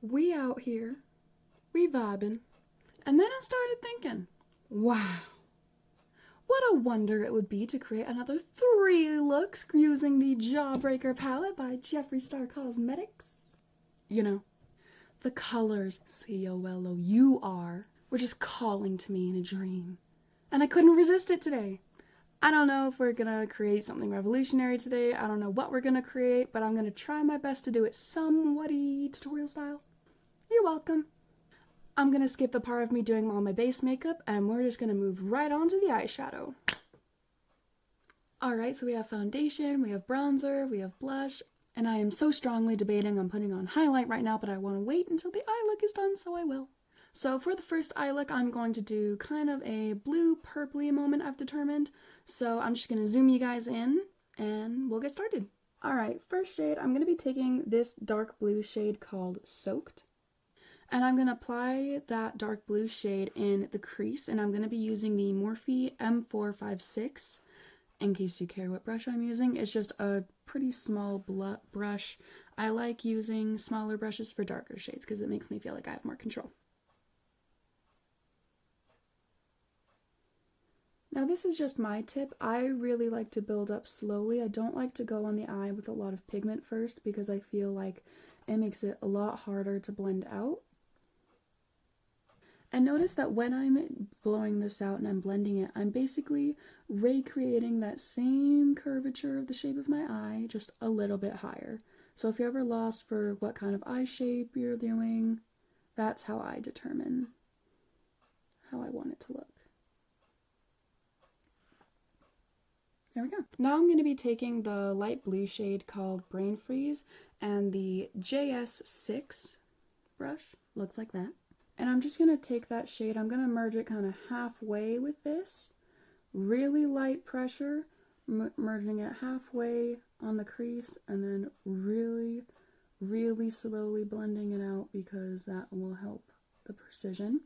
We out here, we vibing. And then I started thinking, wow, what a wonder it would be to create another 3 looks using the Jawbreaker palette by Jeffree Star Cosmetics. You know, the colors COLOUR were just calling to me in a dream. And I couldn't resist it today. I don't know if we're gonna create something revolutionary today. I don't know what we're gonna create, but I'm gonna try my best to do it somewhat-y tutorial style. You're welcome. I'm gonna skip the part of me doing all my base makeup, and we're just gonna move right on to the eyeshadow. Alright, so we have foundation, we have bronzer, we have blush, and I am so strongly debating on putting on highlight right now, but I want to wait until the eye look is done, so I will. So for the first eye look, I'm going to do kind of a blue purpley moment I've determined. So I'm just going to zoom you guys in and we'll get started. Alright, first shade, I'm going to be taking this dark blue shade called Soaked. And I'm going to apply that dark blue shade in the crease, and I'm going to be using the Morphe M456. In case you care what brush I'm using, it's just a pretty small brush. I like using smaller brushes for darker shades because it makes me feel like I have more control. Now this is just my tip. I really like to build up slowly. I don't like to go on the eye with a lot of pigment first because I feel like it makes it a lot harder to blend out. And notice that when I'm blowing this out and I'm blending it, I'm basically recreating that same curvature of the shape of my eye, just a little bit higher. So if you're ever lost for what kind of eye shape you're doing, that's how I determine how I want it to look. There we go. Now I'm going to be taking the light blue shade called Brain Freeze and the JS6 brush. Looks like that. And I'm just going to take that shade, I'm going to merge it kind of halfway with this. Really light pressure, merging it halfway on the crease, and then really, really slowly blending it out because that will help the precision.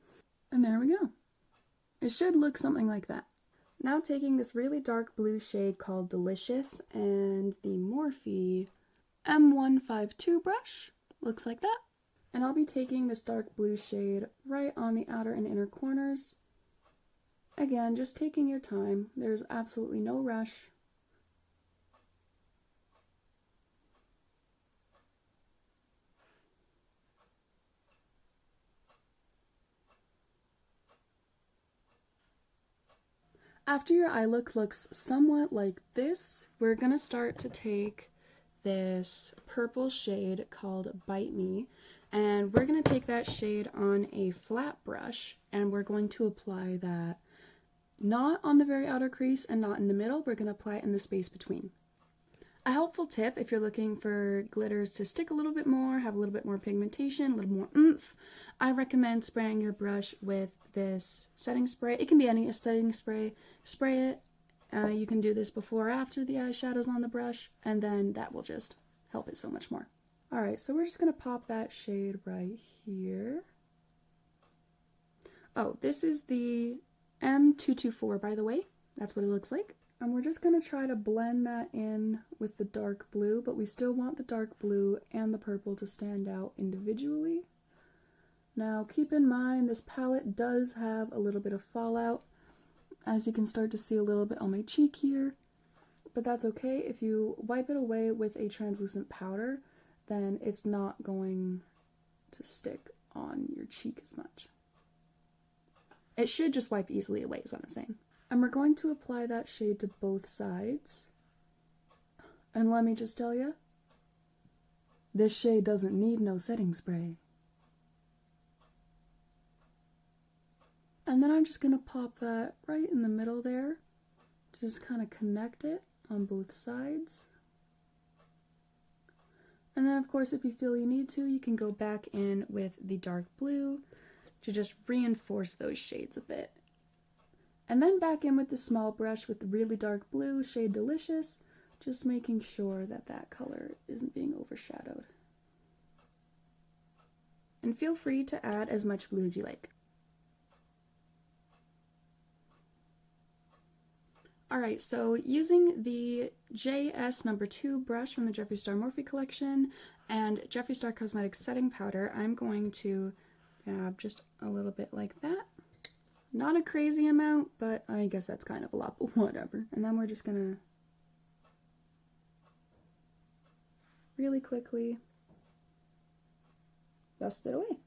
And there we go. It should look something like that. Now taking this really dark blue shade called Delicious and the Morphe M152 brush, looks like that. And I'll be taking this dark blue shade right on the outer and inner corners. Again, just taking your time. There's absolutely no rush. After your eye look looks somewhat like this, we're going to start to take this purple shade called Bite Me, and we're going to take that shade on a flat brush, and we're going to apply that not on the very outer crease and not in the middle. We're going to apply it in the space between. A helpful tip if you're looking for glitters to stick a little bit more, have a little bit more pigmentation, a little more oomph, I recommend spraying your brush with this setting spray. It can be any setting spray. Spray it. You can do this before or after the eyeshadow's on the brush, and then that will just help it so much more. Alright, so we're just going to pop that shade right here. Oh, this is the M224, by the way. That's what it looks like. And we're just going to try to blend that in with the dark blue, but we still want the dark blue and the purple to stand out individually. Now, keep in mind, this palette does have a little bit of fallout, as you can start to see a little bit on my cheek here, but that's okay. If you wipe it away with a translucent powder, then it's not going to stick on your cheek as much. It should just wipe easily away is what I'm saying. And we're going to apply that shade to both sides. And let me just tell you, this shade doesn't need no setting spray. And then I'm just going to pop that right in the middle there. Just kind of connect it on both sides. And then of course if you feel you need to, you can go back in with the dark blue to just reinforce those shades a bit. And then back in with the small brush with the really dark blue, shade Delicious, just making sure that that color isn't being overshadowed. And feel free to add as much blue as you like. Alright, so using the JS number 2 brush from the Jeffree Star Morphe collection and Jeffree Star Cosmetics setting powder, I'm going to dab just a little bit like that. Not a crazy amount, but I guess that's kind of a lot, but whatever. And then we're just gonna really quickly dust it away.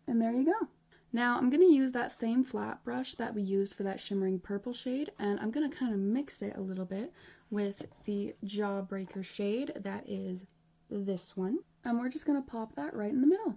And there you go. Now I'm going to use that same flat brush that we used for that shimmering purple shade, and I'm going to kind of mix it a little bit with the Jawbreaker shade that is this one. And we're just going to pop that right in the middle.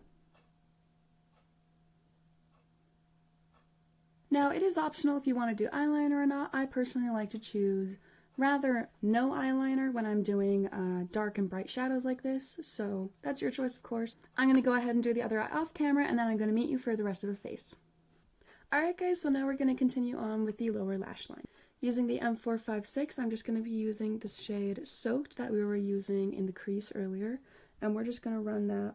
Now it is optional if you want to do eyeliner or not. I personally like to choose rather no eyeliner when I'm doing dark and bright shadows like this, so that's your choice of course. I'm going to go ahead and do the other eye off camera, and then I'm going to meet you for the rest of the face. Alright guys, so now we're going to continue on with the lower lash line. Using the M456, I'm just going to be using the shade Soaked that we were using in the crease earlier, and we're just going to run that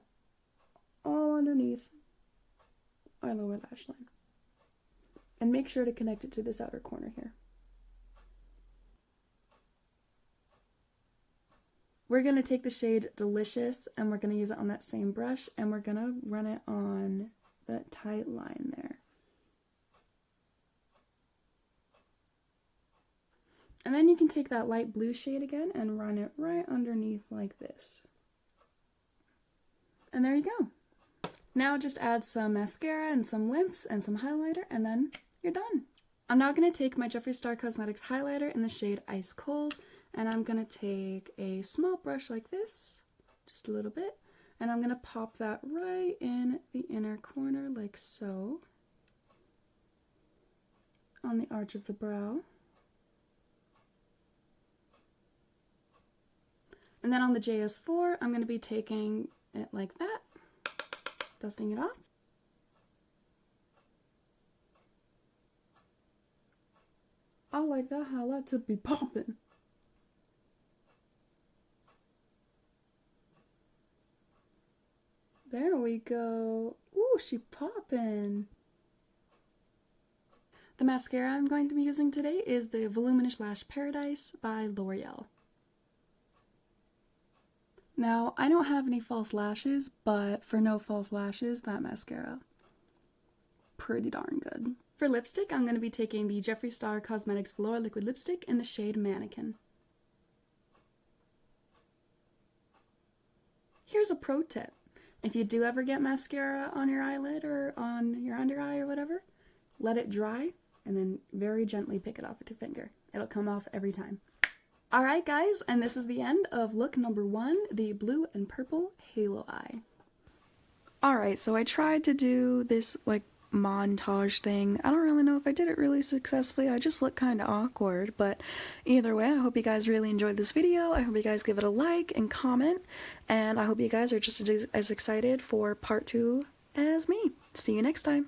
all underneath our lower lash line. And make sure to connect it to this outer corner here. We're going to take the shade Delicious and we're going to use it on that same brush, and we're going to run it on that tight line there. And then you can take that light blue shade again and run it right underneath like this. And there you go. Now just add some mascara and some lips and some highlighter, and then you're done. I'm now going to take my Jeffree Star Cosmetics highlighter in the shade Ice Cold, and I'm going to take a small brush like this, just a little bit, and I'm going to pop that right in the inner corner like so, on the arch of the brow. And then on the JS4, I'm going to be taking it like that, dusting it off. I like that highlight to be popping. There we go. Ooh, she poppin'. The mascara I'm going to be using today is the Voluminous Lash Paradise by L'Oreal. Now, I don't have any false lashes, but for no false lashes, that mascara, pretty darn good. For lipstick, I'm going to be taking the Jeffree Star Cosmetics Velour Liquid Lipstick in the shade Mannequin. Here's a pro tip. If you do ever get mascara on your eyelid or on your under eye or whatever, let it dry and then very gently pick it off with your finger. It'll come off every time. Alright guys, and this is the end of look number 1, the blue and purple halo eye. Alright, so I tried to do this like montage thing. I don't really know if I did it really successfully. I just look kind of awkward, but either way, I hope you guys really enjoyed this video. I hope you guys give it a like and comment, and I hope you guys are just as excited for part 2 as me. See you next time.